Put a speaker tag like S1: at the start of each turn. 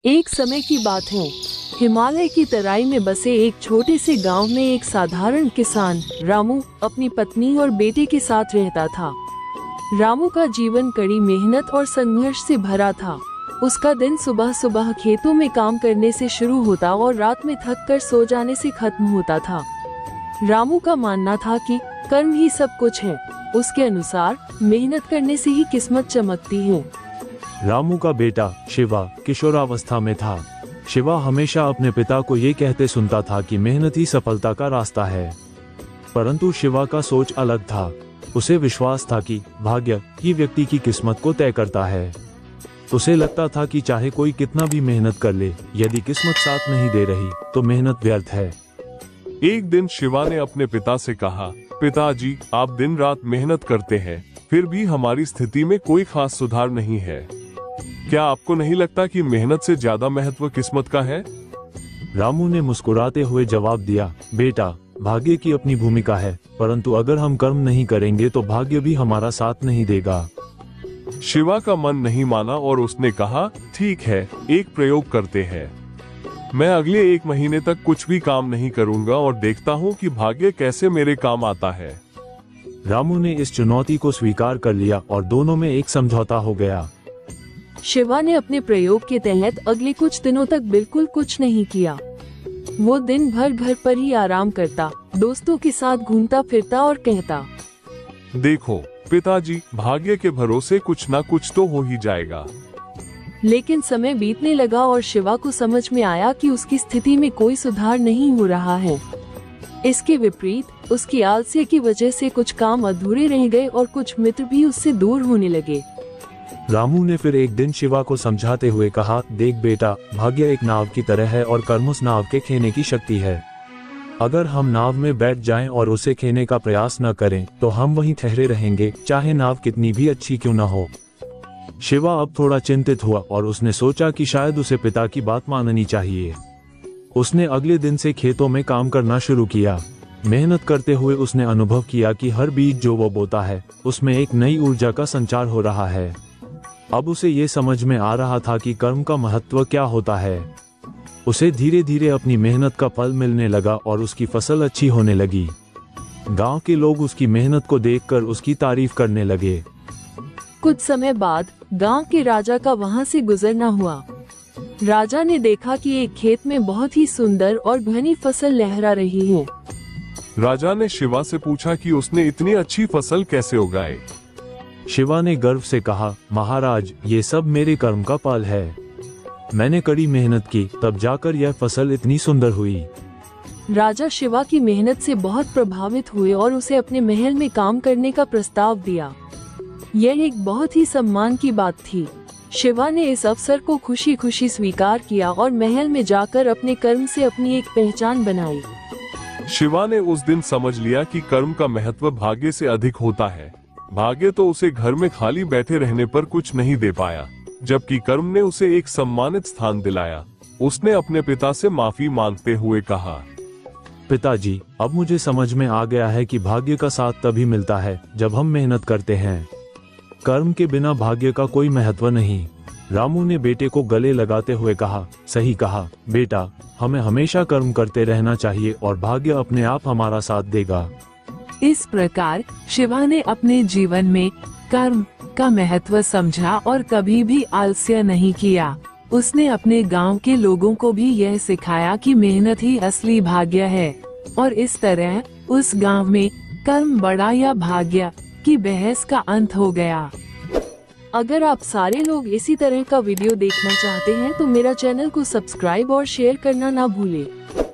S1: एक समय की बात है, हिमालय की तराई में बसे एक छोटे से गांव में एक साधारण किसान रामू अपनी पत्नी और बेटे के साथ रहता था। रामू का जीवन कड़ी मेहनत और संघर्ष से भरा था। उसका दिन सुबह सुबह खेतों में काम करने से शुरू होता और रात में थक कर सो जाने से खत्म होता था। रामू का मानना था कि कर्म ही सब कुछ है। उसके अनुसार मेहनत करने से ही किस्मत चमकती है।
S2: रामू का बेटा शिवा किशोरावस्था में था। शिवा हमेशा अपने पिता को ये कहते सुनता था कि मेहनत ही सफलता का रास्ता है, परंतु शिवा का सोच अलग था। उसे विश्वास था कि भाग्य ही व्यक्ति की किस्मत को तय करता है। उसे लगता था कि चाहे कोई कितना भी मेहनत कर ले, यदि किस्मत साथ नहीं दे रही तो मेहनत व्यर्थ है।
S3: एक दिन शिवा ने अपने पिता से कहा, पिताजी, आप दिन रात मेहनत करते हैं, फिर भी हमारी स्थिति में कोई खास सुधार नहीं है। क्या आपको नहीं लगता कि मेहनत से ज्यादा महत्व किस्मत का है?
S2: रामू ने मुस्कुराते हुए जवाब दिया, बेटा, भाग्य की अपनी भूमिका है, परंतु अगर हम कर्म नहीं करेंगे तो भाग्य भी हमारा साथ नहीं देगा।
S3: शिवा का मन नहीं माना और उसने कहा, ठीक है, एक प्रयोग करते हैं। मैं अगले 1 महीने तक कुछ भी काम नहीं करूंगा और देखता हूं कि भाग्य कैसे मेरे काम आता है।
S2: रामू ने इस चुनौती को स्वीकार कर लिया और दोनों में एक समझौता हो गया।
S1: शिवा ने अपने प्रयोग के तहत अगले कुछ दिनों तक बिल्कुल कुछ नहीं किया। वो दिन भर घर पर ही आराम करता, दोस्तों के साथ घूमता फिरता और कहता,
S3: देखो पिताजी, भाग्य के भरोसे कुछ ना कुछ तो हो ही जाएगा।
S1: लेकिन समय बीतने लगा और शिवा को समझ में आया कि उसकी स्थिति में कोई सुधार नहीं हो रहा है। इसके विपरीत उसकी आलस्य की वजह से कुछ काम अधूरे रह गए और कुछ मित्र भी उससे दूर होने लगे।
S2: रामू ने फिर एक दिन शिवा को समझाते हुए कहा, देख बेटा, भाग्य एक नाव की तरह है और कर्म उस नाव के खेने की शक्ति है। अगर हम नाव में बैठ जाएं और उसे खेने का प्रयास न करें तो हम वहीं ठहरे रहेंगे, चाहे नाव कितनी भी अच्छी क्यों न हो। शिवा अब थोड़ा चिंतित हुआ और उसने सोचा कि शायद उसे पिता की बात माननी चाहिए। उसने अगले दिन से खेतों में काम करना शुरू किया। मेहनत करते हुए उसने अनुभव किया कि हर बीज जो वो बोता है उसमें एक नई ऊर्जा का संचार हो रहा है। अब उसे ये समझ में आ रहा था कि कर्म का महत्व क्या होता है। उसे धीरे धीरे अपनी मेहनत का फल मिलने लगा और उसकी फसल अच्छी होने लगी। गांव के लोग उसकी मेहनत को देखकर उसकी तारीफ करने लगे।
S1: कुछ समय बाद गांव के राजा का वहां से गुजरना हुआ। राजा ने देखा कि एक खेत में बहुत ही सुंदर और घनी फसल लहरा रही है।
S3: राजा ने शिवा से पूछा कि उसने इतनी अच्छी फसल कैसे उगाई।
S2: शिवा ने गर्व से कहा, महाराज, ये सब मेरे कर्म का फल है। मैंने कड़ी मेहनत की, तब जाकर यह फसल इतनी सुंदर हुई।
S1: राजा शिवा की मेहनत से बहुत प्रभावित हुए और उसे अपने महल में काम करने का प्रस्ताव दिया। यह एक बहुत ही सम्मान की बात थी। शिवा ने इस अवसर को खुशी खुशी स्वीकार किया और महल में जाकर अपने कर्म से अपनी एक पहचान बनाई।
S3: शिवा ने उस दिन समझ लिया कि कर्म का महत्व भाग्य से अधिक होता है। भाग्य तो उसे घर में खाली बैठे रहने पर कुछ नहीं दे पाया, जबकि कर्म ने उसे एक सम्मानित स्थान दिलाया। उसने अपने पिता से माफी मांगते हुए कहा,
S2: पिताजी, अब मुझे समझ में आ गया है कि भाग्य का साथ तभी मिलता है जब हम मेहनत करते हैं। कर्म के बिना भाग्य का कोई महत्व नहीं। रामू ने बेटे को गले लगाते हुए कहा, सही कहा बेटा, हमें हमेशा कर्म करते रहना चाहिए और भाग्य अपने आप हमारा साथ देगा।
S4: इस प्रकार शिवा ने अपने जीवन में कर्म का महत्व समझा और कभी भी आलस्य नहीं किया। उसने अपने गांव के लोगों को भी यह सिखाया कि मेहनत ही असली भाग्य है और इस तरह उस गांव में कर्म बड़ा या भाग्य की बहस का अंत हो गया।
S1: अगर आप सारे लोग इसी तरह का वीडियो देखना चाहते हैं तो मेरा चैनल को सब्सक्राइब और शेयर करना ना भूलें।